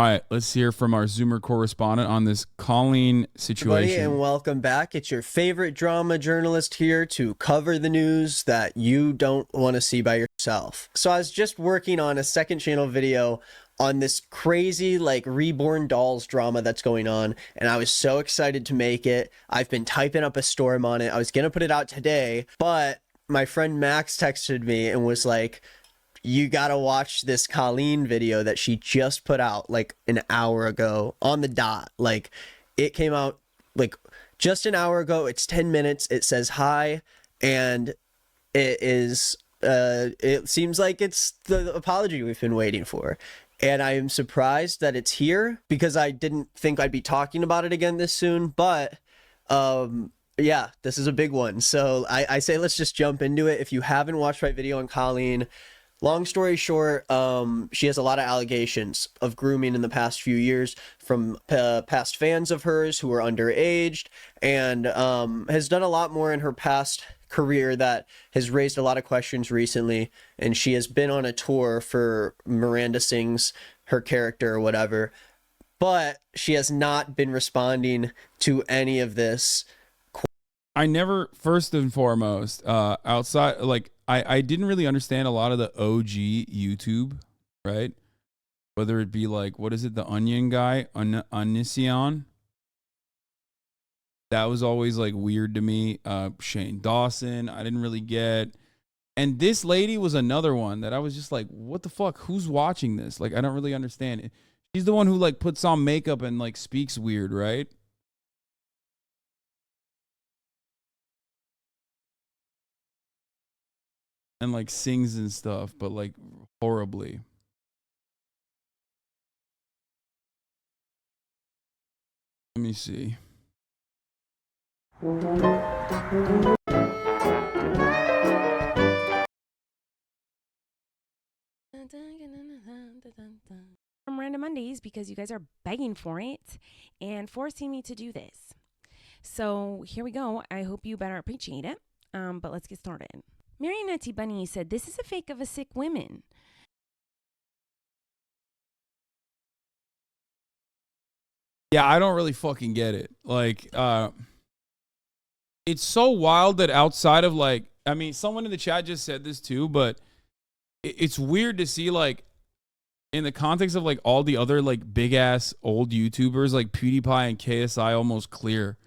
All right, let's hear from our Zoomer correspondent on this Colleen situation. Everybody, and welcome back. It's your favorite drama journalist here to cover the news that you don't want to see by yourself. So I was just working on a second channel video on this crazy like reborn dolls drama that's going on, and I was so excited to make it. I've been typing up a storm on it. I was gonna put it out today, but my friend Max texted me and was like, you gotta watch this Colleen video that she just put out like an hour ago on the dot. Like, it came out like just an hour ago. It's 10 minutes. It says hi, and it is it seems like it's the apology we've been waiting for. And I am surprised that it's here because I didn't think I'd be talking about it again this soon, but yeah, this is a big one. So I say let's just jump into it. If you haven't watched my video on Colleen, long story short, she has a lot of allegations of grooming in the past few years from past fans of hers who are underaged, and has done a lot more in her past career that has raised a lot of questions recently. And she has been on a tour for Miranda Sings, her character or whatever, but she has not been responding to any of this. I never, first and foremost, outside, like, I didn't really understand a lot of the OG YouTube, right? Whether it be like, what is it, the Onion guy, Onision? That was always like weird to me. Shane Dawson, I didn't really get. And this lady was another one that I was just like, what the fuck? Who's watching this? Like, I don't really understand it. She's the one who like puts on makeup and like speaks weird, right? And like sings and stuff, but like horribly. Let me see. From Random Mondays because you guys are begging for it and forcing me to do this. So here we go. I hope you better appreciate it. But let's get started. Marionette Bunny said, "This is a fake of a sick woman." Yeah, I don't really fucking get it. Like, it's so wild that outside of like, I mean, someone in the chat just said this too, but it's weird to see like, in the context of like all the other like big ass old YouTubers like PewDiePie and KSI almost clear.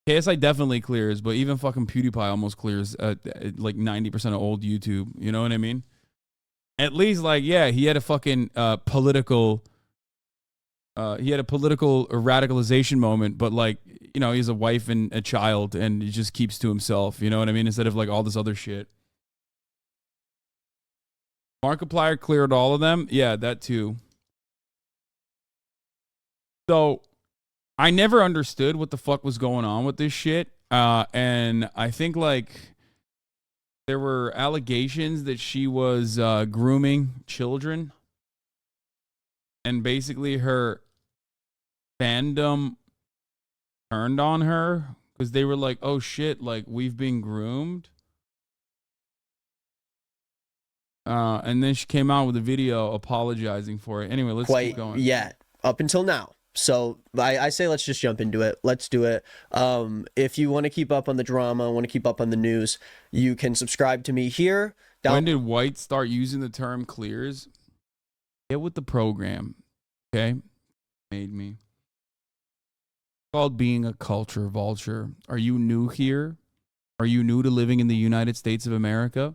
KSI definitely clears, but even fucking PewDiePie almost clears like 90% of old YouTube. You know what I mean? At least like, yeah, he had a fucking political radicalization moment, but like, you know, he has a wife and a child and he just keeps to himself. You know what I mean? Instead of like all this other shit. Markiplier cleared all of them. Yeah, that too. So I never understood what the fuck was going on with this shit. And I think like there were allegations that she was grooming children. And basically her fandom turned on her because they were like, oh shit, like we've been groomed. And then she came out with a video apologizing for it. Anyway, let's keep going. Yet up until now. So I say let's just jump into it. Let's do it. If you want to keep up on the drama, want to keep up on the news, you can subscribe to me here. When did White start using the term clears? Get with the program. Okay? Made me. It's called being a culture vulture. Are you new here? Are you new to living in the United States of America?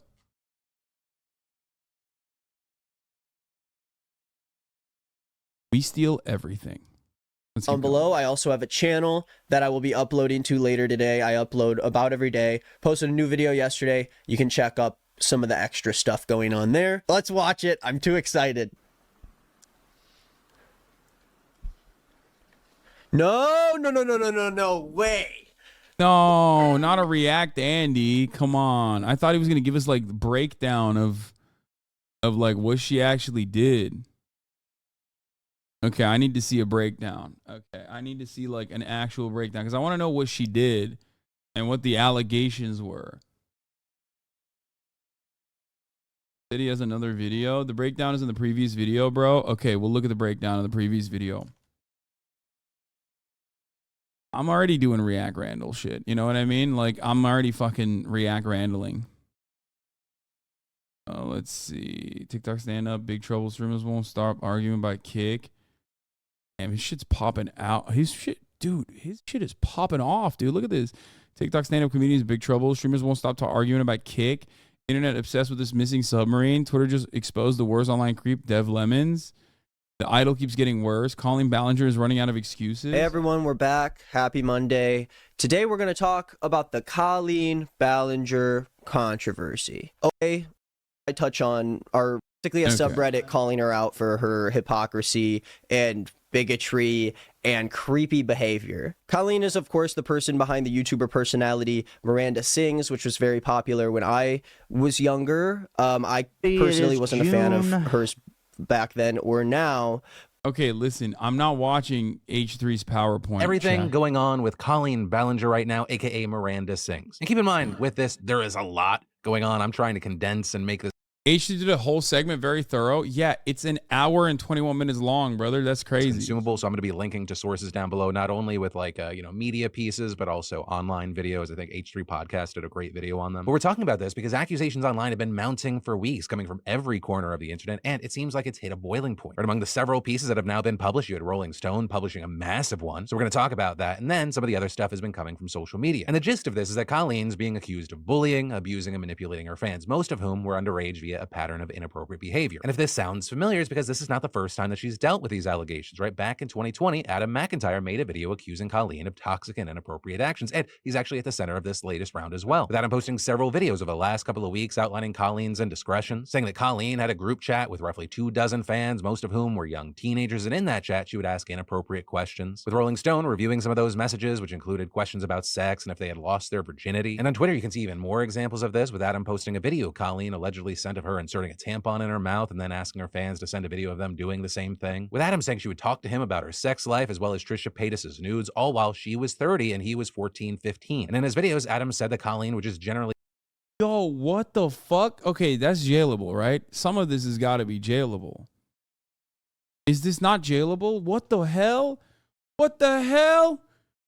We steal everything. Down below, I also have a channel that I will be uploading to later today. I upload about every day. Posted a new video yesterday. You can check up some of the extra stuff going on there. Let's watch it. I'm too excited. No way. No, not a react, Andy. Come on. I thought he was going to give us like the breakdown of like what she actually did. Okay, I need to see a breakdown. Okay, I need to see like an actual breakdown because I want to know what she did and what the allegations were. He has another video. The breakdown is in the previous video, bro. Okay, we'll look at the breakdown of the previous video. I'm already doing React Randall shit. You know what I mean? Like, I'm already fucking React Randalling. Let's see. TikTok stand up. Big trouble. Streamers won't stop arguing by kick. Damn, his shit's popping out. His shit, dude, his shit is popping off, dude. Look at this. TikTok stand up comedians, big trouble. Streamers won't stop arguing about kick. Internet obsessed with this missing submarine. Twitter just exposed the worst online creep, Dev Lemons. The idol keeps getting worse. Colleen Ballinger is running out of excuses. Hey everyone, we're back. Happy Monday. Today we're going to talk about the Colleen Ballinger controversy. Okay, I touch on our basically a subreddit calling her out for her hypocrisy and bigotry and creepy behavior. Colleen is, of course, the person behind the YouTuber personality Miranda Sings, which was very popular when I was younger. I personally wasn't a fan of hers back then or now. Okay, listen, I'm not watching H3's PowerPoint. Everything going on with Colleen Ballinger right now, aka Miranda Sings. And keep in mind, with this, there is a lot going on. I'm trying to condense and make this. H3 did a whole segment, very thorough. Yeah, it's an hour and 21 minutes long, brother. That's crazy. Consumable, so I'm going to be linking to sources down below, not only with like, media pieces, but also online videos. I think H3 Podcast did a great video on them. But we're talking about this because accusations online have been mounting for weeks, coming from every corner of the internet, and it seems like it's hit a boiling point. Right among the several pieces that have now been published, you had Rolling Stone publishing a massive one. So we're going to talk about that, and then some of the other stuff has been coming from social media. And the gist of this is that Colleen's being accused of bullying, abusing, and manipulating her fans, most of whom were underage via a pattern of inappropriate behavior. And if this sounds familiar, it's because this is not the first time that she's dealt with these allegations, right? Back in 2020, Adam McIntyre made a video accusing Colleen of toxic and inappropriate actions, and he's actually at the center of this latest round as well. With Adam posting several videos over the last couple of weeks outlining Colleen's indiscretion, saying that Colleen had a group chat with roughly 24 fans, most of whom were young teenagers, and in that chat, she would ask inappropriate questions. With Rolling Stone reviewing some of those messages, which included questions about sex and if they had lost their virginity. And on Twitter, you can see even more examples of this, with Adam posting a video Colleen allegedly sent of her inserting a tampon in her mouth and then asking her fans to send a video of them doing the same thing. With Adam saying she would talk to him about her sex life, as well as Trisha Paytas's nudes, all while she was 30 and he was 14, 15. And in his videos, Adam said that Colleen would just generally... Yo, what the fuck? Okay, that's jailable, right? Some of this has got to be jailable. Is this not jailable? What the hell? What the hell?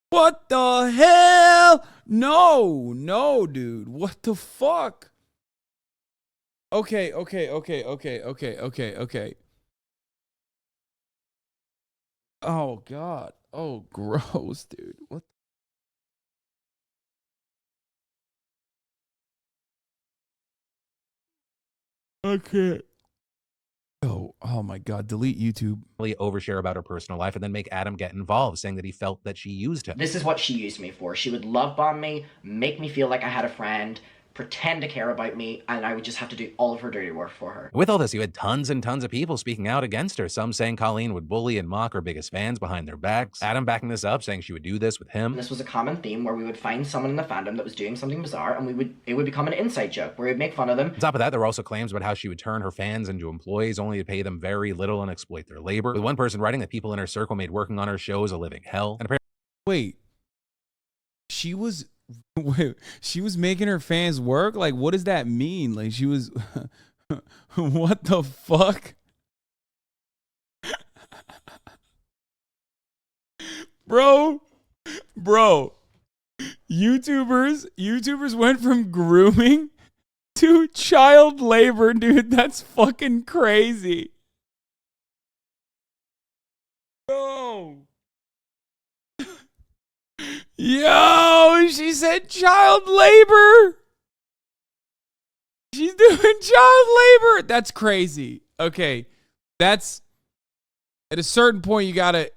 What the hell? No, dude. What the fuck? Okay. Oh, God. Oh, gross, dude. What? Okay. Oh my God. Delete YouTube. overshare about her personal life and then make Adam get involved, saying that he felt that she used him. This is what she used me for. She would love bomb me, make me feel like I had a friend, pretend to care about me, and I would just have to do all of her dirty work for her. With all this, you had tons and tons of people speaking out against her, some saying Colleen would bully and mock her biggest fans behind their backs, Adam backing this up, saying she would do this with him. And this was a common theme where we would find someone in the fandom that was doing something bizarre, and it would become an inside joke where we'd make fun of them. On top of that, there were also claims about how she would turn her fans into employees only to pay them very little and exploit their labor, with one person writing that people in her circle made working on her shows a living hell. And apparently, wait, she was making her fans work? Like, what does that mean? Like, she was what the fuck? bro YouTubers went from grooming to child labor, dude. That's fucking crazy. Yo, she said child labor. She's doing child labor. That's crazy. Okay. That's at a certain point you gotta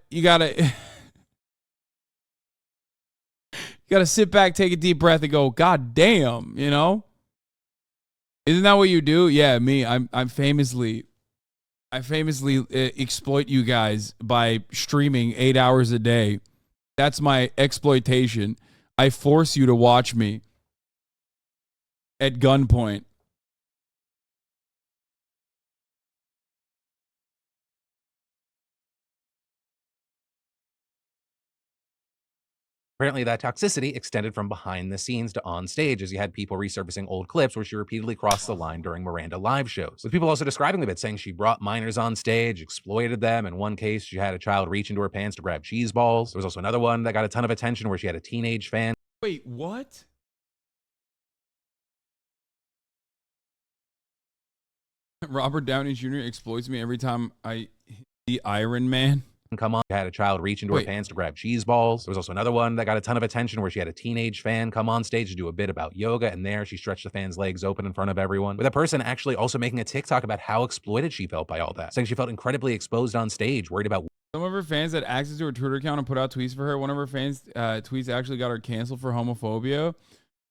sit back, take a deep breath and go, God damn, you know? Isn't that what you do? Yeah, me. I famously exploit you guys by streaming 8 hours a day. That's my exploitation. I force you to watch me at gunpoint. Apparently, that toxicity extended from behind the scenes to on stage, as you had people resurfacing old clips where she repeatedly crossed the line during Miranda live shows. With people also describing the bit, saying she brought minors on stage, exploited them. In one case, she had a child reach into her pants to grab cheese balls. There was also another one that got a ton of attention where she had a teenage fan. Wait, what? Robert Downey Jr. exploits me every time I see Iron Man. Come on, had a child reach into her pants to grab cheese balls. There was also another one that got a ton of attention where she had a teenage fan come on stage to do a bit about yoga, and there she stretched the fan's legs open in front of everyone, with a person actually also making a TikTok about how exploited she felt by all that, saying she felt incredibly exposed on stage, worried about some of her fans had access to her Twitter account and put out tweets for her. One of her fans' tweets actually got her canceled for homophobia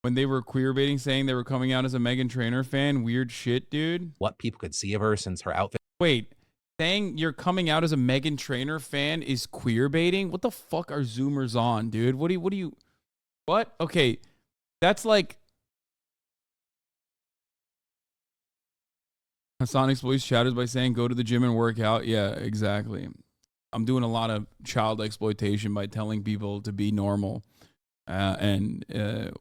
when they were queer baiting, saying they were coming out as a Meghan Trainor fan. Weird shit, dude. What people could see of her since her outfit. Wait. Saying you're coming out as a Meghan Trainor fan is queer baiting? What the fuck are Zoomers on, dude? What? Okay. That's like Hasan exploits chatters by saying go to the gym and work out. Yeah, exactly. I'm doing a lot of child exploitation by telling people to be normal and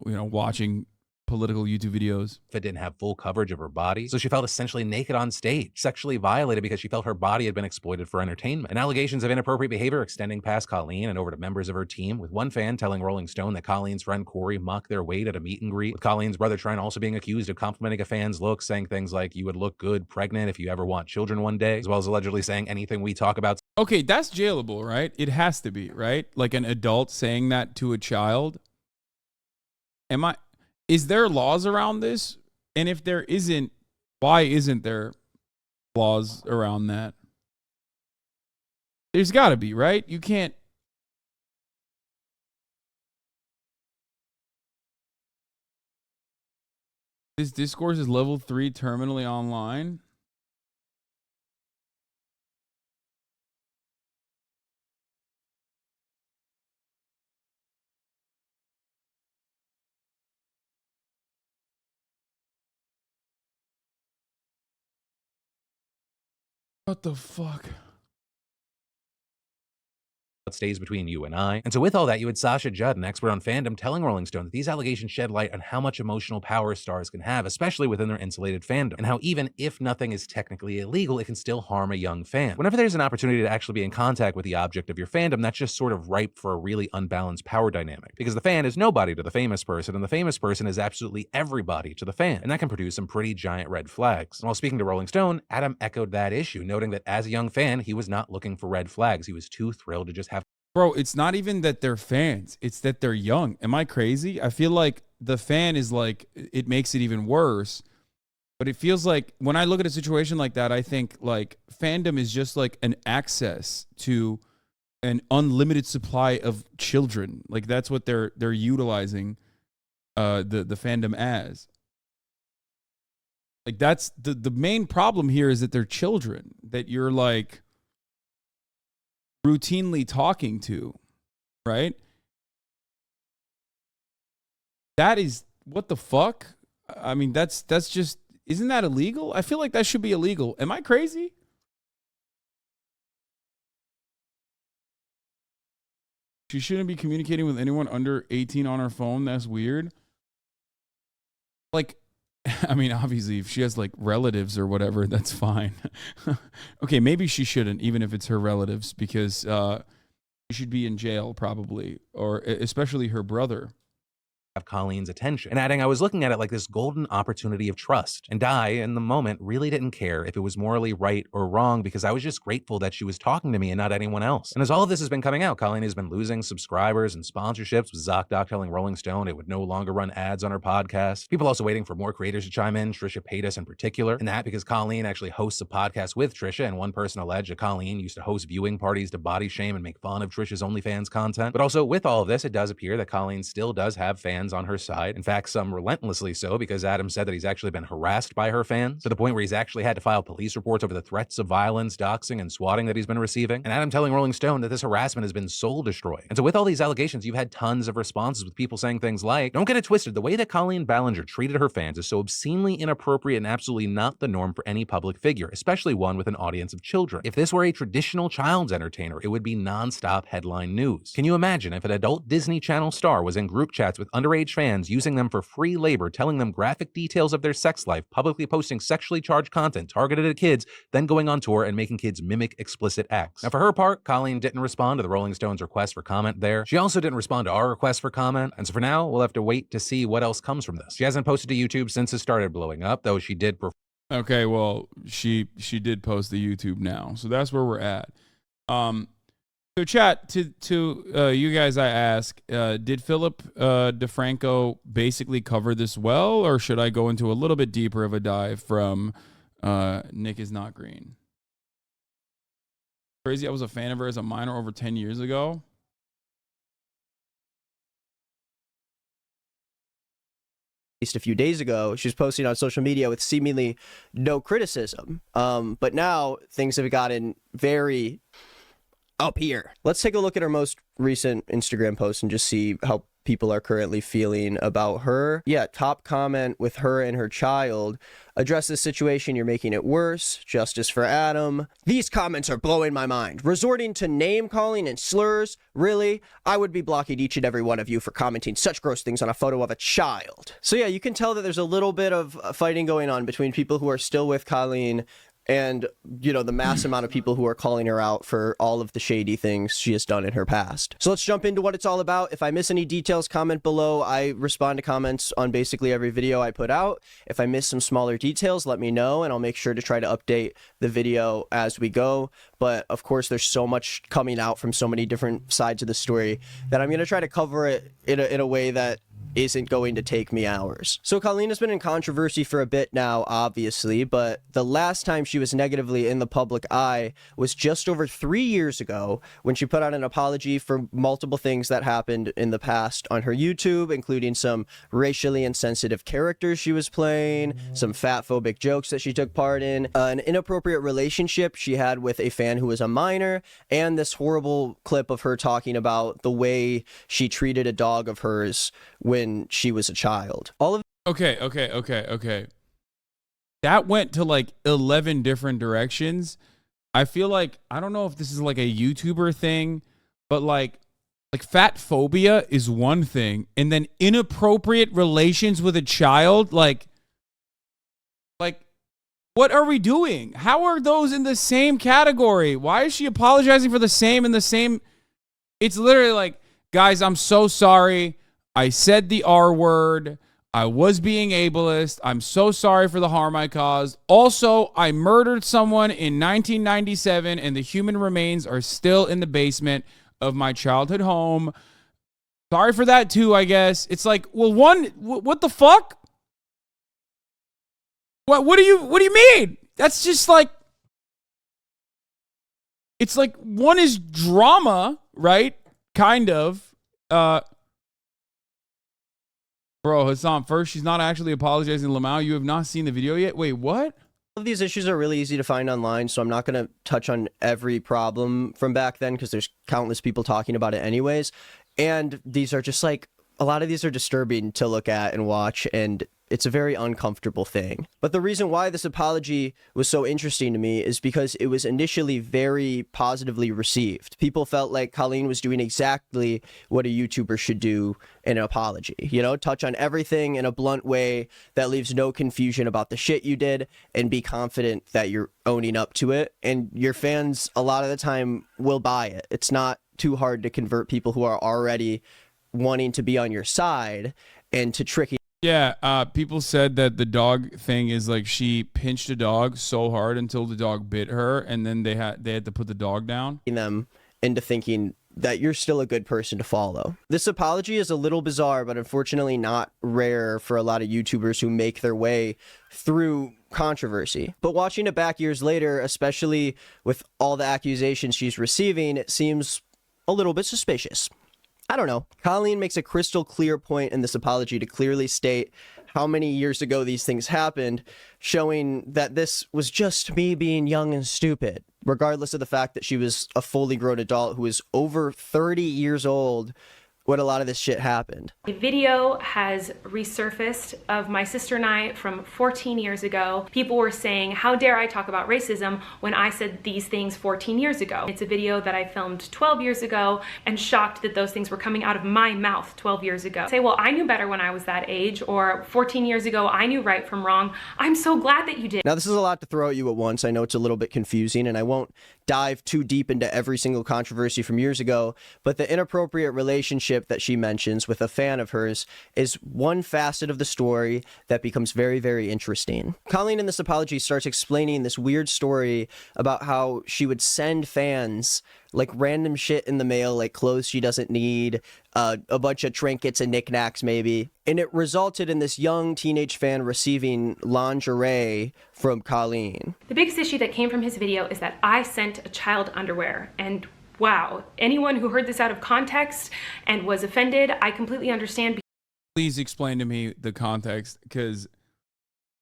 watching political YouTube videos. It didn't have full coverage of her body, so she felt essentially naked on stage, sexually violated because she felt her body had been exploited for entertainment. And allegations of inappropriate behavior extending past Colleen and over to members of her team, with one fan telling Rolling Stone that Colleen's friend Corey mocked their weight at a meet and greet, with Colleen's brother Trent also being accused of complimenting a fan's look, saying things like, "You would look good pregnant if you ever want children one day," as well as allegedly saying anything we talk about. Okay, that's jailable, right? It has to be, right? Like an adult saying that to a child. Is there laws around this? And if there isn't, why isn't there laws around that? There's got to be, right? You can't. This discourse is level 3 terminally online. What the fuck? Stays between you and I. And so with all that, you had Sasha Judd, an expert on fandom, telling Rolling Stone that these allegations shed light on how much emotional power stars can have, especially within their insulated fandom, and how even if nothing is technically illegal, it can still harm a young fan. Whenever there's an opportunity to actually be in contact with the object of your fandom, that's just sort of ripe for a really unbalanced power dynamic, because the fan is nobody to the famous person, and the famous person is absolutely everybody to the fan, and that can produce some pretty giant red flags. And while speaking to Rolling Stone, Adam echoed that issue, noting that as a young fan, he was not looking for red flags. He was too thrilled to just have. Bro, it's not even that they're fans. It's that they're young. Am I crazy? I feel like the fan is like, it makes it even worse. But it feels like when I look at a situation like that, I think like fandom is just like an access to an unlimited supply of children. Like that's what they're utilizing the fandom as. Like that's the main problem here is that they're children that you're like routinely talking to, right? That is what the fuck? I mean, that's just, isn't that illegal? I feel like that should be illegal. Am I crazy? She shouldn't be communicating with anyone under 18 on her phone. That's weird. Like, I mean, obviously, if she has like relatives or whatever, that's fine. Okay, maybe she shouldn't, even if it's her relatives, because she should be in jail probably, or especially her brother. Have Colleen's attention, and adding, I was looking at it like this golden opportunity of trust, and I, in the moment, really didn't care if it was morally right or wrong, because I was just grateful that she was talking to me and not anyone else. And as all of this has been coming out, Colleen has been losing subscribers and sponsorships, with ZocDoc telling Rolling Stone it would no longer run ads on her podcast. People also waiting for more creators to chime in, Trisha Paytas in particular, and that because Colleen actually hosts a podcast with Trisha, and one person alleged that Colleen used to host viewing parties to body shame and make fun of Trisha's OnlyFans content. But also with all of this, it does appear that Colleen still does have fans fans on her side. In fact, some relentlessly so, because Adam said that he's actually been harassed by her fans to the point where he's actually had to file police reports over the threats of violence, doxing, and swatting that he's been receiving. And Adam telling Rolling Stone that this harassment has been soul destroying. And so with all these allegations, you've had tons of responses with people saying things like, don't get it twisted, the way that Colleen Ballinger treated her fans is so obscenely inappropriate and absolutely not the norm for any public figure, especially one with an audience of children. If this were a traditional child's entertainer, it would be non-stop headline news. Can you imagine if an adult Disney Channel star was in group chats with underage fans, using them for free labor, telling them graphic details of their sex life, publicly posting sexually charged content targeted at kids, then going on tour and making kids mimic explicit acts? Now, for her part, Colleen didn't respond to the Rolling Stones' request for comment there. She also didn't respond to our request for comment, and so for now, we'll have to wait to see what else comes from this. She hasn't posted to YouTube since it started blowing up, though she did Okay, well, she did post the YouTube now, so that's where we're at. So chat, to you guys, I ask, did Philip DeFranco basically cover this well, or should I go into a little bit deeper of a dive from Nick is Not Green? Crazy, I was a fan of her as a minor over 10 years ago. Least a few days ago, she was posting on social media with seemingly no criticism. But now things have gotten very up here. Let's take a look at her most recent Instagram post and just see how people are currently feeling about her. Yeah, top comment with her and her child. Address this situation, you're making it worse. Justice for Adam. These comments are blowing my mind. Resorting to name calling and slurs. Really? I would be blocking each and every one of you for commenting such gross things on a photo of a child. So yeah, you can tell that there's a little bit of fighting going on between people who are still with Colleen and, you know, the mass amount of people who are calling her out for all of the shady things she has done in her past. So let's jump into what it's all about. If I miss any details, comment below. I respond to comments on basically every video I put out. If I miss some smaller details, let me know, and I'll make sure to try to update the video as we go. But of course, there's so much coming out from so many different sides of the story that I'm going to try to cover it in a way that isn't going to take me hours. So Colleen has been in controversy for a bit now, obviously, but the last time she was negatively in the public eye was just over 3 years ago when she put out an apology for multiple things that happened in the past on her YouTube, including some racially insensitive characters she was playing, some fat-phobic jokes that she took part in, an inappropriate relationship she had with a fan who was a minor, and this horrible clip of her talking about the way she treated a dog of hers when she was a child. All of Okay. That went to like 11 different directions. I feel like, I don't know if this is like a YouTuber thing, but like fat phobia is one thing, and then inappropriate relations with a child, like what are we doing? How are those in the same category? Why is she apologizing for the same in the same? It's literally like, guys, I'm so sorry. I said the R word. I was being ableist. I'm so sorry for the harm I caused. Also, I murdered someone in 1997, and the human remains are still in the basement of my childhood home. Sorry for that too, I guess. It's like, well, what the fuck? What do you mean? That's just like, it's like one is drama, right? Kind of. Bro, Hasan, first, she's not actually apologizing to Lamau. You have not seen the video yet? Wait, what? of these issues are really easy to find online, so I'm not going to touch on every problem from back then because there's countless people talking about it anyways. And these are just like, a lot of these are disturbing to look at and watch, and it's a very uncomfortable thing. But the reason why this apology was so interesting to me is because it was initially very positively received. People felt like Colleen was doing exactly what a YouTuber should do in an apology. You know, touch on everything in a blunt way that leaves no confusion about the shit you did and be confident that you're owning up to it. And your fans, a lot of the time, will buy it. It's not too hard to convert people who are already wanting to be on your side and to trick you. Yeah, people said that the dog thing is like she pinched a dog so hard until the dog bit her, and then they had to put the dog down. Them into thinking that you're still a good person to follow. This apology is a little bizarre, but unfortunately not rare for a lot of YouTubers who make their way through controversy. But watching it back years later, especially with all the accusations she's receiving, it seems a little bit suspicious. I don't know. Colleen makes a crystal clear point in this apology to clearly state how many years ago these things happened, showing that this was just me being young and stupid, regardless of the fact that she was a fully grown adult who was over 30 years old when a lot of this shit happened. A video has resurfaced of my sister and I from 14 years ago. People were saying, how dare I talk about racism when I said these things 14 years ago? It's a video that I filmed 12 years ago and shocked that those things were coming out of my mouth 12 years ago. Say, well, I knew better when I was that age, or 14 years ago, I knew right from wrong. I'm so glad that you did. Now, this is a lot to throw at you at once. I know it's a little bit confusing, and I won't dive too deep into every single controversy from years ago, but the inappropriate relationship that she mentions with a fan of hers is one facet of the story that becomes very, very interesting. Colleen in this apology starts explaining this weird story about how she would send fans like random shit in the mail, like clothes she doesn't need, a bunch of trinkets and knickknacks maybe. And it resulted in this young teenage fan receiving lingerie from Colleen. The biggest issue that came from his video is that I sent a child underwear, and wow, anyone who heard this out of context and was offended, I completely understand. Please explain to me the context, because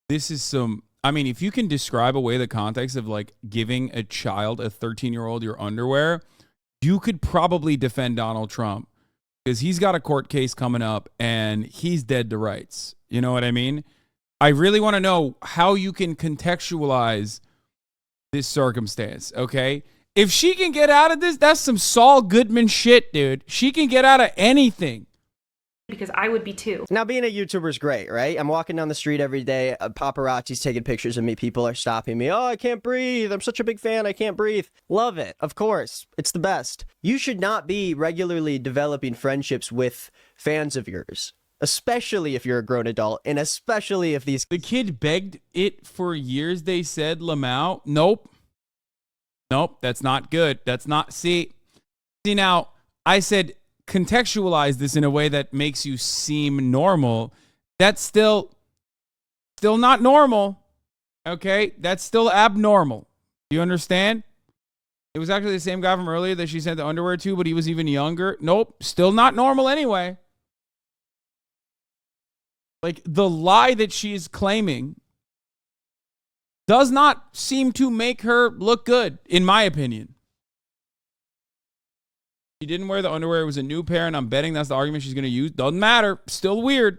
this is some, I mean, if you can describe away the context of like giving a child, a 13-year-old, your underwear, you could probably defend Donald Trump, because he's got a court case coming up and he's dead to rights. You know what I mean? I really want to know how you can contextualize this circumstance, okay? If she can get out of this, that's some Saul Goodman shit, dude. She can get out of anything. Because I would be too. Now, being a YouTuber is great, right? I'm walking down the street every day. Paparazzi's taking pictures of me. People are stopping me. Oh, I can't breathe. I'm such a big fan. I can't breathe. Love it. Of course. It's the best. You should not be regularly developing friendships with fans of yours, especially if you're a grown adult, and especially if these... The kid begged it for years, they said, Lamau. Nope. Nope, that's not good. That's not... See, now, I said... contextualize this in a way that makes you seem normal. That's still not normal. Okay? That's still abnormal. Do you understand? It was actually the same guy from earlier that she sent the underwear to, but he was even younger. Nope. Still not normal anyway. Like, the lie that she's claiming does not seem to make her look good, in my opinion. She didn't wear the underwear. It was a new pair, and I'm betting that's the argument she's going to use. Doesn't matter. Still weird.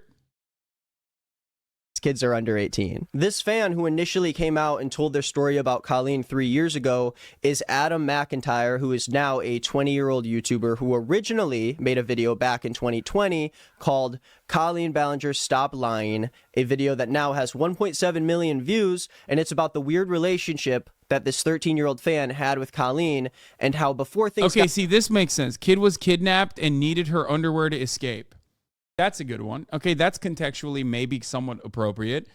Kids are under 18. This fan who initially came out and told their story about Colleen 3 years ago is Adam McIntyre, who is now a 20-year-old YouTuber who originally made a video back in 2020 called Colleen Ballinger Stop Lying, a video that now has 1.7 million views, and it's about the weird relationship that this 13-year-old fan had with Colleen and how before things Okay, see, this makes sense. Kid was kidnapped and needed her underwear to escape. That's a good one. Okay, that's contextually maybe somewhat appropriate.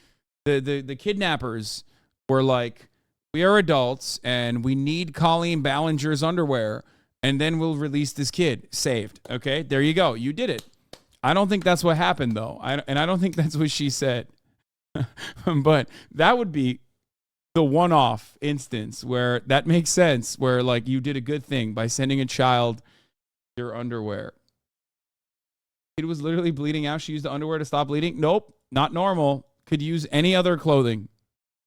The kidnappers were like, we are adults and we need Colleen Ballinger's underwear, and then we'll release this kid. Saved. Okay, there you go. You did it. I don't think that's what happened, though. And I don't think that's what she said. But that would be the one-off instance where that makes sense, where like you did a good thing by sending a child your underwear. It was literally bleeding out. She used the underwear to stop bleeding. Nope, not normal. Could use any other clothing,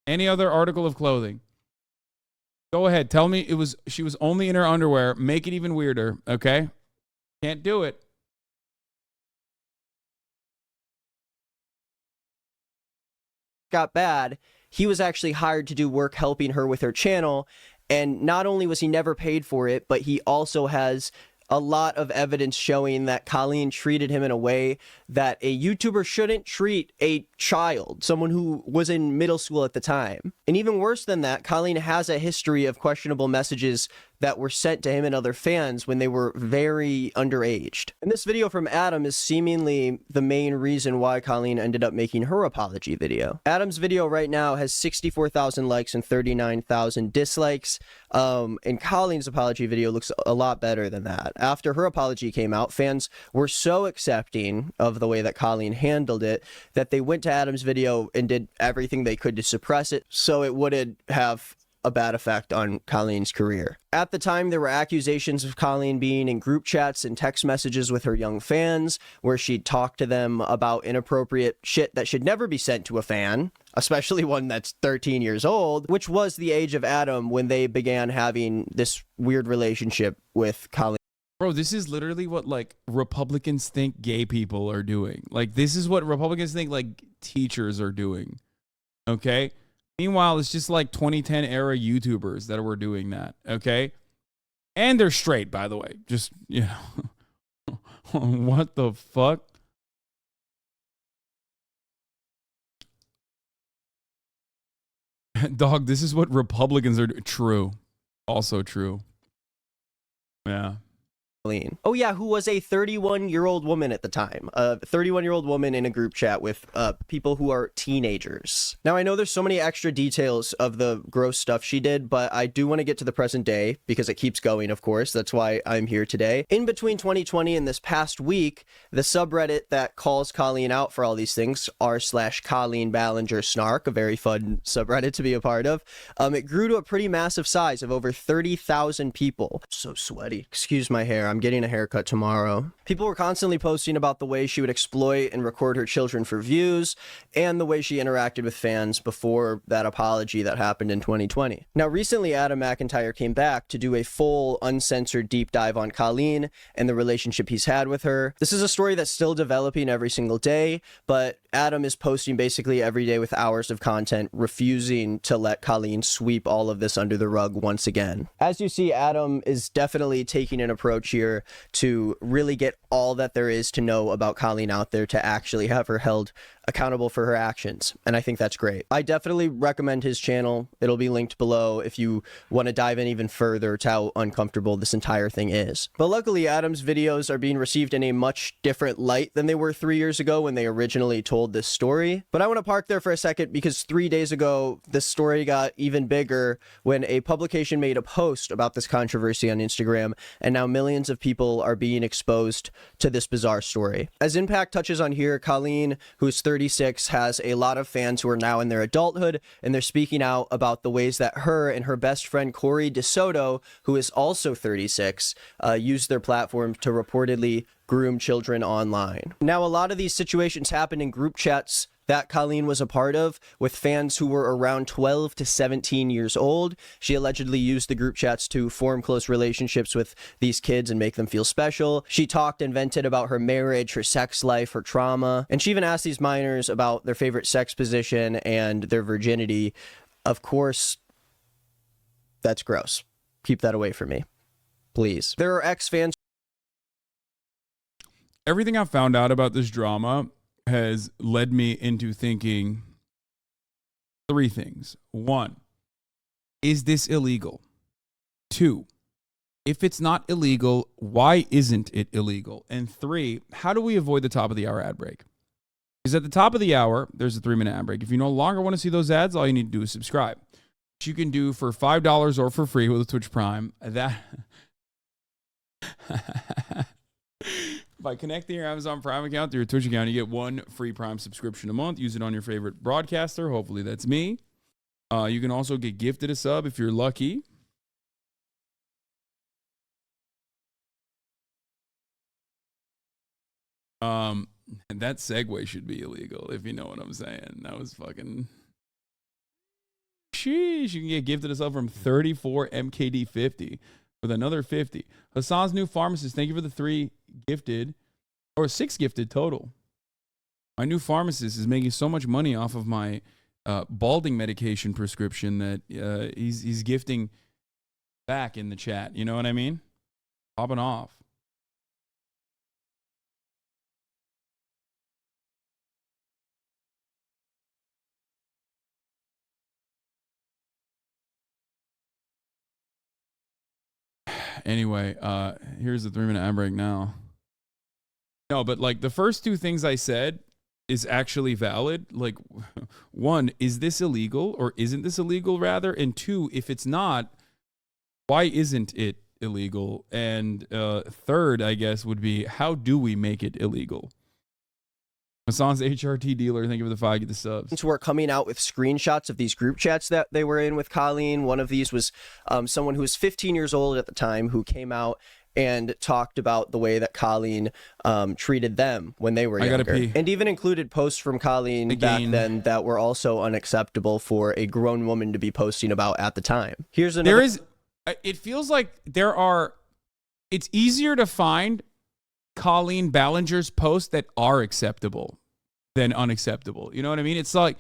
any other article of clothing. Go ahead. Tell me she was only in her underwear. Make it even weirder, okay? Can't do it. got bad, he was actually hired to do work helping her with her channel. And not only was he never paid for it, but he also has a lot of evidence showing that Colleen treated him in a way that a YouTuber shouldn't treat a child, someone who was in middle school at the time. And even worse than that, Colleen has a history of questionable messages that were sent to him and other fans when they were very underaged. And this video from Adam is seemingly the main reason why Colleen ended up making her apology video. Adam's video right now has 64,000 likes and 39,000 dislikes. And Colleen's apology video looks a lot better than that. After her apology came out, fans were so accepting of the way that Colleen handled it that they went to Adam's video and did everything they could to suppress it so it wouldn't have a bad effect on Colleen's career. At the time, there were accusations of Colleen being in group chats and text messages with her young fans, where she'd talk to them about inappropriate shit that should never be sent to a fan, especially one that's 13 years old, which was the age of Adam when they began having this weird relationship with Colleen. Bro, this is literally what like Republicans think gay people are doing. Like, this is what Republicans think like teachers are doing. Okay? Meanwhile, it's just like 2010 era YouTubers that were doing that. Okay? And they're straight, by the way. Just, you know. What the fuck? Dog, this is what Republicans are doing. True. Also true. Yeah. Oh yeah, who was a 31-year-old woman at the time. A 31-year-old woman in a group chat with people who are teenagers. Now, I know there's so many extra details of the gross stuff she did, but I do want to get to the present day because it keeps going, of course. That's why I'm here today. In between 2020 and this past week, the subreddit that calls Colleen out for all these things, r/Colleen Ballinger Snark, a very fun subreddit to be a part of, it grew to a pretty massive size of over 30,000 people. So sweaty. Excuse my hair. I'm getting a haircut tomorrow. People were constantly posting about the way she would exploit and record her children for views and the way she interacted with fans before that apology that happened in 2020. Now, recently, Adam McIntyre came back to do a full, uncensored deep dive on Colleen and the relationship he's had with her. This is a story that's still developing every single day, but Adam is posting basically every day with hours of content, refusing to let Colleen sweep all of this under the rug once again. As you see, Adam is definitely taking an approach here to really get all that there is to know about Colleen out there to actually have her held accountable for her actions. And I think that's great. I definitely recommend his channel. It'll be linked below if you want to dive in even further to how uncomfortable this entire thing is. But luckily, Adam's videos are being received in a much different light than they were 3 years ago when they originally told this story. But I want to park there for a second because 3 days ago, this story got even bigger when a publication made a post about this controversy on Instagram, and now millions of people are being exposed to this bizarre story. As Impact touches on here, Colleen, who's 36, has a lot of fans who are now in their adulthood, and they're speaking out about the ways that her and her best friend Corey DeSoto, who is also 36, used their platform to reportedly groom children online. Now, a lot of these situations happen in group chats that Colleen was a part of with fans who were around 12 to 17 years old. She allegedly used the group chats to form close relationships with these kids and make them feel special. She talked and vented about her marriage, her sex life, her trauma, and she even asked these minors about their favorite sex position and their virginity. Of course, that's gross. Keep that away from me, please. There are ex-fans. Everything I found out about this drama has led me into thinking three things. One, is this illegal? Two, if it's not illegal, why isn't it illegal? And three, how do we avoid the top of the hour ad break? Because at the top of the hour, there's a 3-minute ad break. If you no longer want to see those ads, all you need to do is subscribe, which you can do for $5 or for free with a Twitch Prime. That by connecting your Amazon Prime account to your Twitch account, you get one free Prime subscription a month. Use it on your favorite broadcaster. Hopefully that's me. You can also get gifted a sub if you're lucky. That segue should be illegal, if you know what I'm saying. That was fucking... Sheesh, you can get gifted a sub from 34 MKD50 with another 50. Hasan's new pharmacist, thank you for the 3 gifted, or 6 gifted total. My new pharmacist is making so much money off of my balding medication prescription that he's gifting back in the chat. You know what I mean? Popping off. Anyway, here's the 3-minute ad break now. No, but like the first 2 things I said is actually valid. Like, 1, is this illegal or isn't this illegal rather? And 2, if it's not, why isn't it illegal? And third, I guess, would be how do we make it illegal? Hasan's HRT dealer. Thank you for the 5. Get the subs. Who are coming out with screenshots of these group chats that they were in with Colleen. One of these was someone who was 15 years old at the time who came out and talked about the way that Colleen treated them when they were younger. I gotta pee. And even included posts from Colleen back then that were also unacceptable for a grown woman to be posting about at the time. Here's another. It feels like it's easier to find Colleen Ballinger's posts that are acceptable than unacceptable. You know what I mean? It's like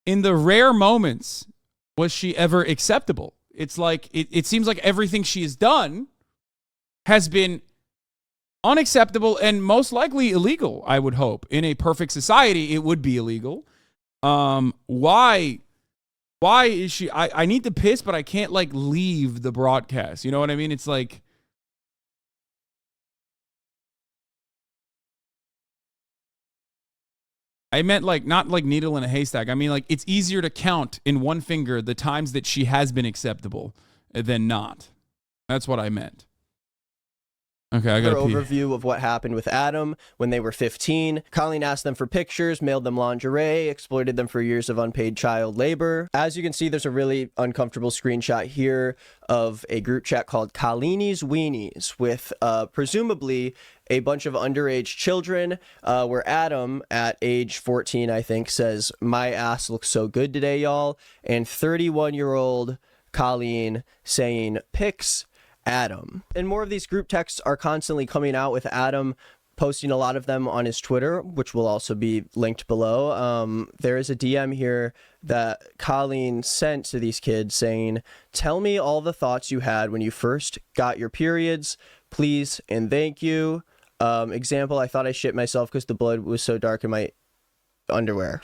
in the rare moments, was she ever acceptable? It's like, it seems like everything she has done has been unacceptable and most likely illegal, I would hope. In a perfect society, it would be illegal. Why is she, I need to piss, but I can't like leave the broadcast. You know what I mean? It's like, I meant like not like needle in a haystack. I mean like it's easier to count in one finger the times that she has been acceptable than not. That's what I meant. Okay, I got an overview of what happened with Adam when they were 15. Colleen asked them for pictures, mailed them lingerie, exploited them for years of unpaid child labor. As you can see, there's a really uncomfortable screenshot here of a group chat called Colleenie's Weenies with presumably a bunch of underage children, where Adam, at age 14, I think, says, "My ass looks so good today, y'all," and 31-year-old Colleen saying, "Pics, Adam." And more of these group texts are constantly coming out with Adam posting a lot of them on his Twitter, which will also be linked below. There is a DM here that Colleen sent to these kids saying, "Tell me all the thoughts you had when you first got your periods, please and thank you. Example, I thought I shit myself because the blood was so dark in my underwear."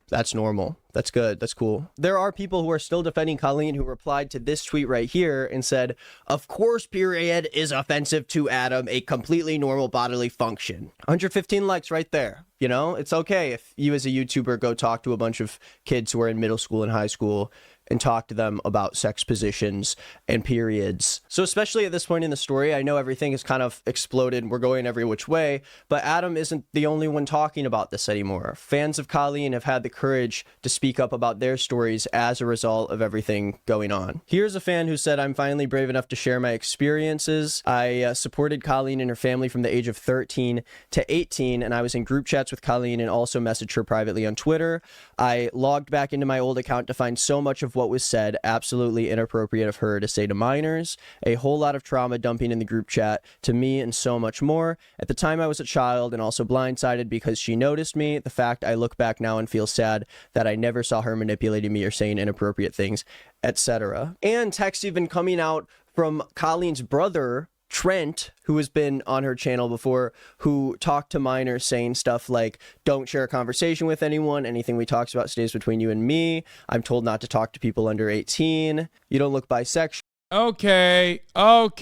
That's normal. That's good. That's cool. There are people who are still defending Colleen who replied to this tweet right here and said, "Of course, period is offensive to Adam, a completely normal bodily function." 115 likes right there. You know, it's okay if you as a YouTuber go talk to a bunch of kids who are in middle school and high school and talk to them about sex positions and periods. So especially at this point in the story, I know everything has kind of exploded. We're going every which way, but Adam isn't the only one talking about this anymore. Fans of Colleen have had the courage to speak up about their stories as a result of everything going on. Here's a fan who said, "I'm finally brave enough to share my experiences. I supported Colleen and her family from the age of 13 to 18, and I was in group chats with Colleen and also messaged her privately on Twitter. I logged back into my old account to find so much of what was said absolutely inappropriate of her to say to minors, a whole lot of trauma dumping in the group chat to me, and so much more. At the time I was a child and also blindsided because she noticed me. The fact I look back now and feel sad that I never saw her manipulating me or saying inappropriate things, etc." And texts even coming out from Colleen's brother, Trent, who has been on her channel before, who talked to minors saying stuff like, "Don't share a conversation with anyone. Anything we talk about stays between you and me. I'm told not to talk to people under 18. You don't look bisexual." Okay. What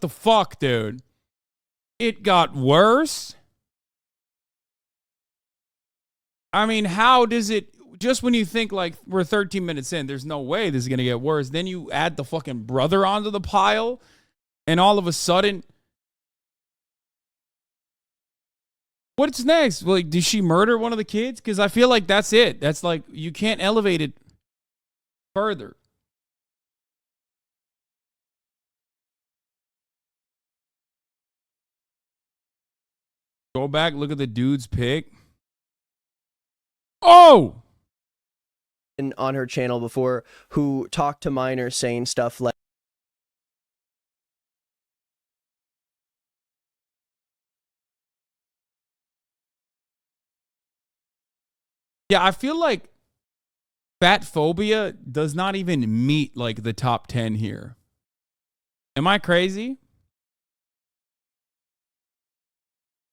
the fuck, dude? It got worse? I mean, how does it... Just when you think, like, we're 13 minutes in, there's no way this is going to get worse. Then you add the fucking brother onto the pile, and all of a sudden... What's next? Like, did she murder one of the kids? Because I feel like that's it. That's like, you can't elevate it further. Go back, look at the dude's pic. Oh! And on her channel before, who talked to minors saying stuff like, Yeah, I feel like fat phobia does not even meet like the top 10 here. Am I crazy?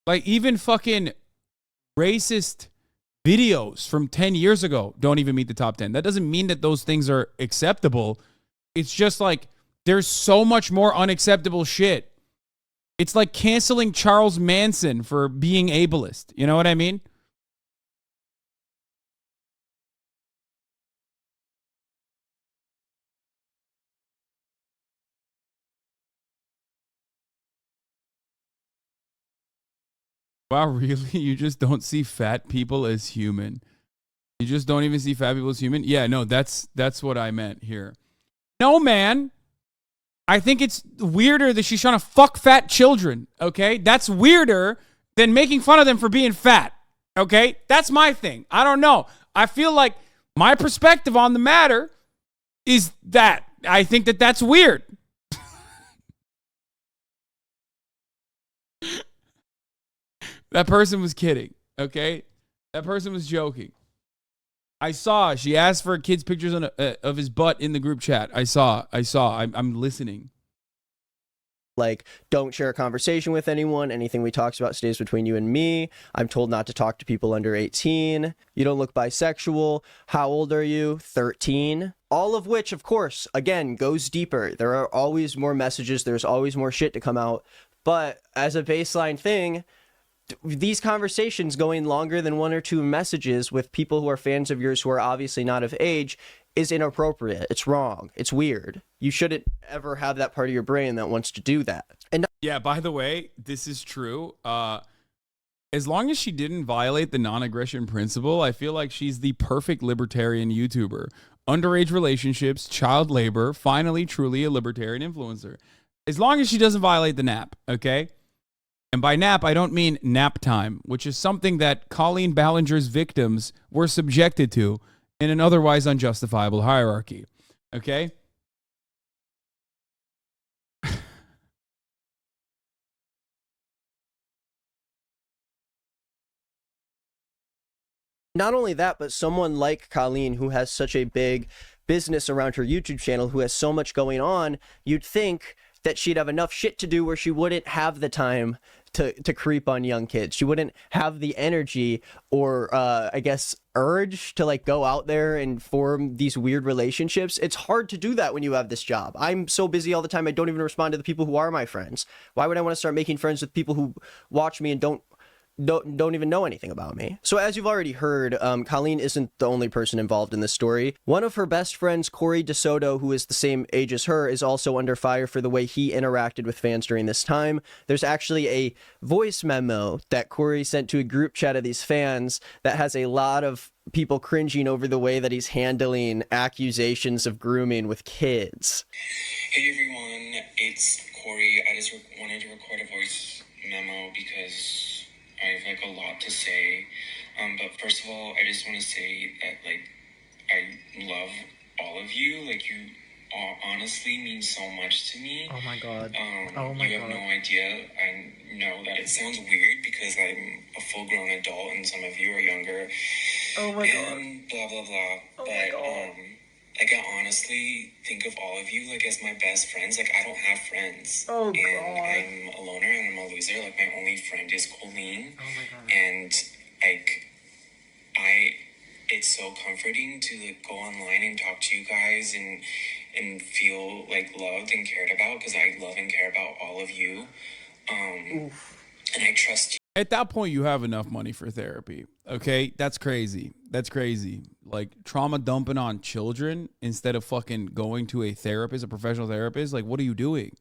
Like even fucking racist videos from 10 years ago don't even meet the top 10. That doesn't mean that those things are acceptable. It's just like there's so much more unacceptable shit. It's like canceling Charles Manson for being ableist. You know what I mean? Wow, really? You just don't see fat people as human. You just don't even see fat people as human? Yeah, no, that's what I meant here. No, man. I think it's weirder that she's trying to fuck fat children, okay? That's weirder than making fun of them for being fat, okay? That's my thing. I don't know. I feel like my perspective on the matter is that I think that that's weird. That person was kidding, okay? That person was joking. I saw. She asked for kids' pictures of his butt in the group chat. I saw. I'm listening. Like, don't share a conversation with anyone. Anything we talks about stays between you and me. I'm told not to talk to people under 18. You don't look bisexual. How old are you? 13. All of which, of course, again, goes deeper. There are always more messages. There's always more shit to come out. But as a baseline thing, these conversations going longer than 1 or 2 messages with people who are fans of yours who are obviously not of age is inappropriate. It's wrong. It's weird. You shouldn't ever have that part of your brain that wants to do that. And yeah, by the way, this is true. As long as she didn't violate the non-aggression principle, I feel like she's the perfect libertarian YouTuber. Underage relationships, child labor, finally truly a libertarian influencer. As long as she doesn't violate the NAP, okay? And by nap, I don't mean nap time, which is something that Colleen Ballinger's victims were subjected to in an otherwise unjustifiable hierarchy. Okay? not only that, but someone like Colleen, who has such a big business around her YouTube channel, who has so much going on, you'd think that she'd have enough shit to do where she wouldn't have the time to creep on young kids. She wouldn't have the energy or I guess urge to like go out there and form these weird relationships. It's hard to do that when you have this job. I'm so busy all the time I don't even respond to the people who are my friends. Why would I want to start making friends with people who watch me and don't even know anything about me? So as you've already heard, Colleen isn't the only person involved in this story. One of her best friends, Corey DeSoto, who is the same age as her, is also under fire for the way he interacted with fans during this time. There's actually a voice memo that Corey sent to a group chat of these fans that has a lot of people cringing over the way that he's handling accusations of grooming with kids. Hey everyone, it's Corey. I just wanted to record a voice memo because I have like a lot to say, but first of all, I just want to say that like I love all of you. Like you all honestly mean so much to me. Oh my god. You have no idea. I know that it sounds weird because I'm a full-grown adult and some of you are younger. Oh my god. And blah blah blah. Oh my god. Like I honestly think of all of you like as my best friends. Like I don't have friends. Oh, and God. I'm a loner and I'm a loser. Like my only friend is Colleen. Oh my god. And like it's so comforting to like go online and talk to you guys and feel like loved and cared about because I love and care about all of you. And I trust you. At that point, you have enough money for therapy. Okay? That's crazy. That's crazy. Like trauma dumping on children instead of fucking going to a therapist, a professional therapist. Like, what are you doing?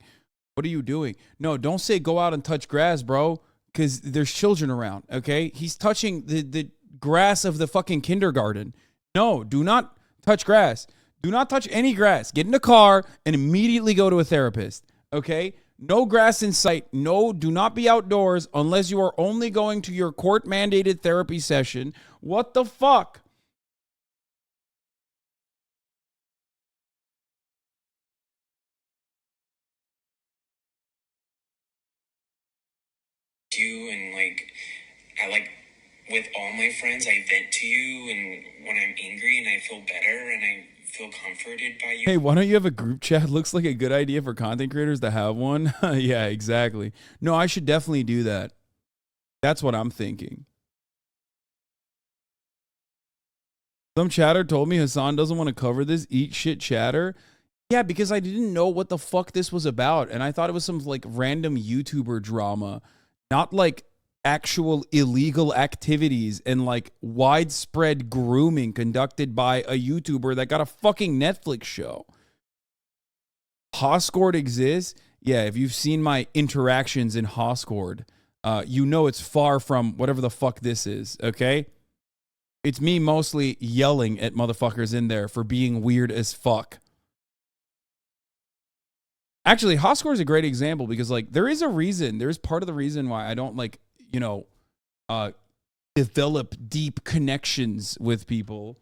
What are you doing? No, don't say go out and touch grass, bro, because there's children around. Okay? He's touching the grass of the fucking kindergarten. No, do not touch grass. Do not touch any grass. Get in the car and immediately go to a therapist. Okay? No grass in sight. No, do not be outdoors unless you are only going to your court-mandated therapy session. What the fuck? You and like I like with all my friends I vent to you and when I'm angry and I feel better and I feel comforted by you. Hey, why don't you have a group chat? Looks like a good idea for content creators to have one. Yeah, exactly. No, I should definitely do that. That's what I'm thinking. Some chatter told me Hasan doesn't want to cover this. Eat shit chatter. Yeah, because I didn't know what the fuck this was about. And I thought it was some like random YouTuber drama. Not like actual illegal activities and like widespread grooming conducted by a YouTuber that got a fucking Netflix show. Hoscord exists? Yeah, if you've seen my interactions in Hoscord, you know it's far from whatever the fuck this is, okay? It's me mostly yelling at motherfuckers in there for being weird as fuck. Actually, Hoscore is a great example because, like, there is a reason. There's part of the reason why I don't, like, you know, develop deep connections with people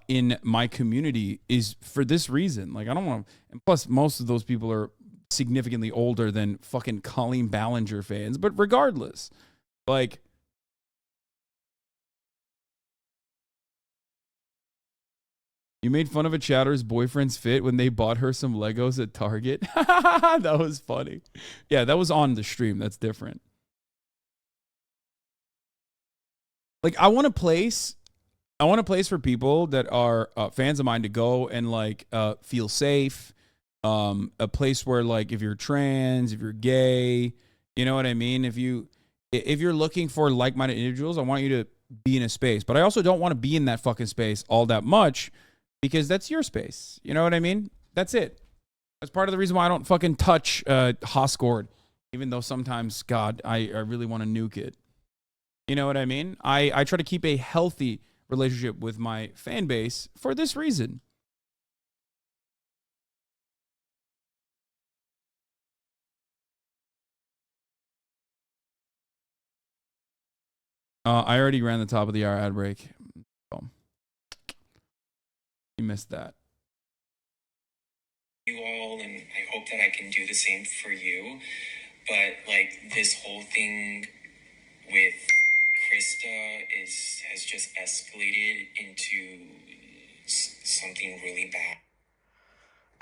in my community is for this reason. Like, I don't want to, and plus most of those people are significantly older than fucking Colleen Ballinger fans. But regardless, like, you made fun of a chatter's boyfriend's fit when they bought her some Legos at Target. That was funny. Yeah, that was on the stream. That's different. Like, I want a place for people that are fans of mine to go and, like, feel safe. A place where, like, if you're trans, if you're gay, you know what I mean? If you're looking for like-minded individuals, I want you to be in a space. But I also don't want to be in that fucking space all that much because that's your space. You know what I mean? That's it. That's part of the reason why I don't fucking touch Hoscord, even though sometimes, God, I really want to nuke it. You know what I mean? I try to keep a healthy relationship with my fan base for this reason. I already ran the top of the hour ad break. Oh. You missed that. You all, and I hope that I can do the same for you. But, like, this whole thing with Krista has just escalated into something really bad.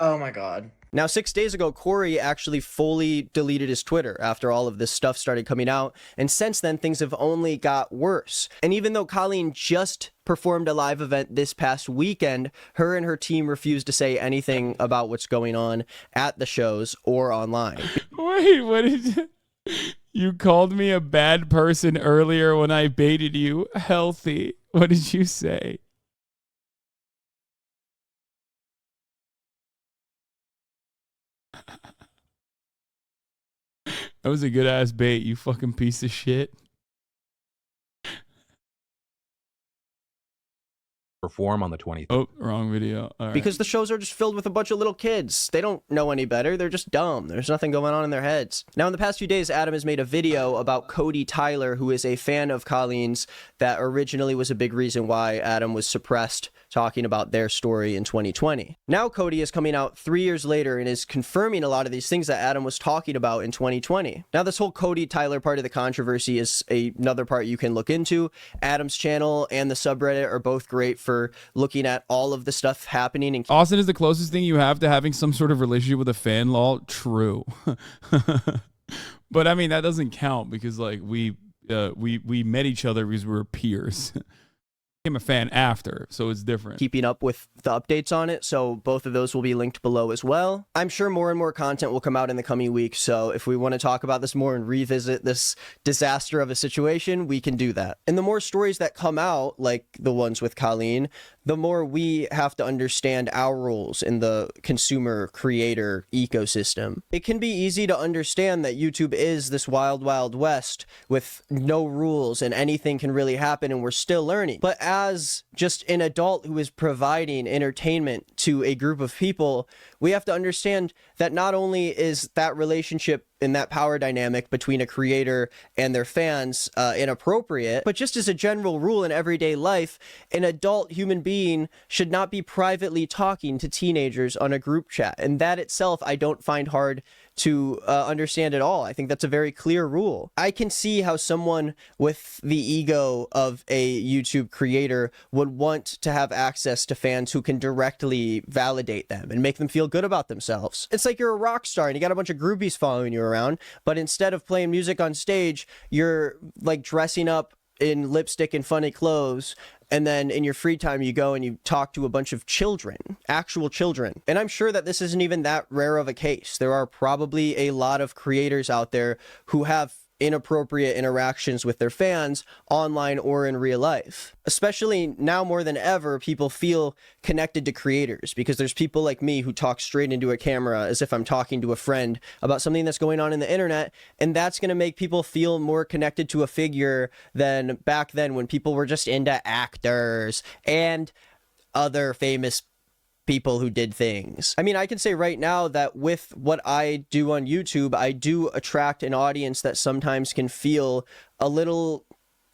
Oh my God. Now, 6 days ago, Corey actually fully deleted his Twitter after all of this stuff started coming out. And since then, things have only got worse. And even though Colleen just performed a live event this past weekend, her and her team refused to say anything about what's going on at the shows or online. Wait, what did you... You called me a bad person earlier when I baited you healthy. What did you say? That was a good ass bait, you fucking piece of shit. Perform on the 23rd. Oh, wrong video. All right. Because the shows are just filled with a bunch of little kids. They don't know any better. They're just dumb. There's nothing going on in their heads. Now, in the past few days, Adam has made a video about Cody Tyler, who is a fan of Colleen's that originally was a big reason why Adam was suppressed talking about their story in 2020. Now, Cody is coming out 3 years later and is confirming a lot of these things that Adam was talking about in 2020. Now, this whole Cody Tyler part of the controversy is another part you can look into. Adam's channel and the subreddit are both great for looking at all of the stuff happening. And Austin is the closest thing you have to having some sort of relationship with a fan, lol. True. But I mean, that doesn't count because, like, we met each other because we were peers. Became a fan after, so it's different. Keeping up with the updates on it, so both of those will be linked below as well. I'm sure more and more content will come out in the coming weeks, so if we want to talk about this more and revisit this disaster of a situation, we can do that. And the more stories that come out, like the ones with Colleen, the more we have to understand our roles in the consumer creator ecosystem. It can be easy to understand that YouTube is this wild, wild west with no rules and anything can really happen and we're still learning. But as just an adult who is providing entertainment to a group of people, we have to understand that not only is that relationship and that power dynamic between a creator and their fans inappropriate, but just as a general rule in everyday life, an adult human being should not be privately talking to teenagers on a group chat. And that itself, I don't find hard to understand at all. I think that's a very clear rule. I can see how someone with the ego of a YouTube creator would want to have access to fans who can directly validate them and make them feel good about themselves. It's like you're a rock star and you got a bunch of groupies following you around, but instead of playing music on stage, you're like dressing up in lipstick and funny clothes, and then in your free time you go and you talk to a bunch of children, actual children. And I'm sure that this isn't even that rare of a case. There are probably a lot of creators out there who have inappropriate interactions with their fans online or in real life. Especially now more than ever, people feel connected to creators because there's people like me who talk straight into a camera as if I'm talking to a friend about something that's going on in the internet, and that's going to make people feel more connected to a figure than back then when people were just into actors and other famous people who did things. I mean, I can say right now that with what I do on YouTube, I do attract an audience that sometimes can feel a little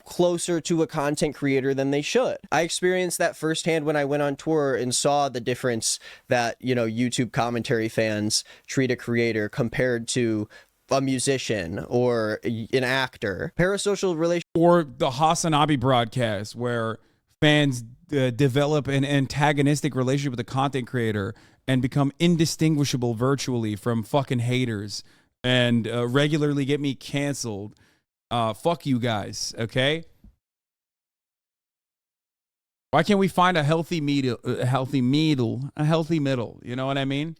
closer to a content creator than they should. I experienced that firsthand when I went on tour and saw the difference that, you know, YouTube commentary fans treat a creator compared to a musician or an actor. Parasocial relationship, or the Hasanabi broadcast where fans develop an antagonistic relationship with the content creator and become indistinguishable virtually from fucking haters and regularly get me canceled. Fuck you guys, okay? Why can't we find a healthy middle? A healthy middle. You know what I mean?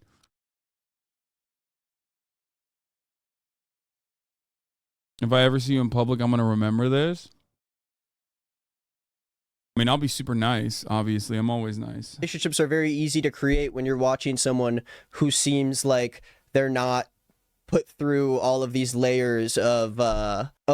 If I ever see you in public, I'm gonna remember this. I mean, I'll be super nice, obviously. I'm always nice. relationships are very easy to create when you're watching someone who seems like they're not put through all of these layers of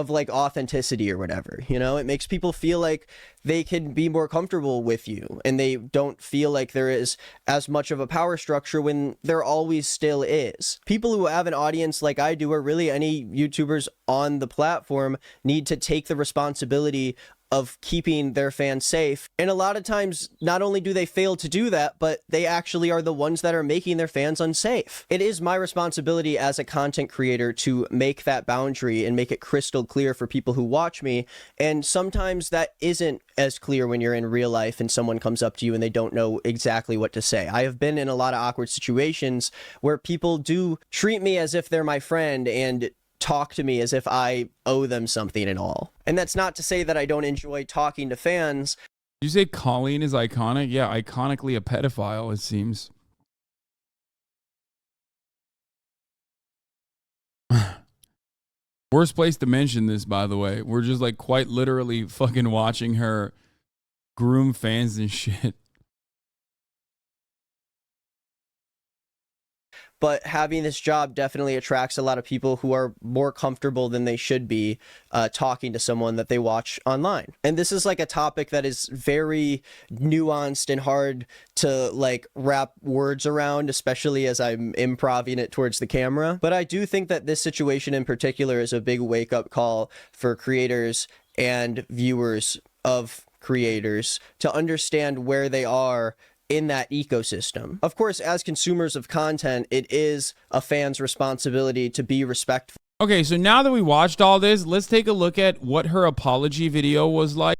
like authenticity or whatever. You know, it makes people feel like they can be more comfortable with you and they don't feel like there is as much of a power structure when there always still is. People who have an audience like I do, or really any YouTubers on the platform, need to take the responsibility of keeping their fans safe. And a lot of times, not only do they fail to do that, but they actually are the ones that are making their fans unsafe. It is my responsibility as a content creator to make that boundary and make it crystal clear for people who watch me. And sometimes that isn't as clear when you're in real life and someone comes up to you and they don't know exactly what to say. I have been in a lot of awkward situations where people do treat me as if they're my friend and talk to me as if I owe them something and all. And that's not to say that I don't enjoy talking to fans. Did you say Colleen is iconic? Yeah, iconically a pedophile, it seems. Worst place to mention this, by the way. We're just like quite literally fucking watching her groom fans and shit. But having this job definitely attracts a lot of people who are more comfortable than they should be talking to someone that they watch online. And this is like a topic that is very nuanced and hard to like wrap words around, especially as I'm improvising it towards the camera. But I do think that this situation in particular is a big wake-up call for creators and viewers of creators to understand where they are in that ecosystem. Of course, as consumers of content, it is a fan's responsibility to be respectful. Okay, so now that we watched all this, let's take a look at what her apology video was like.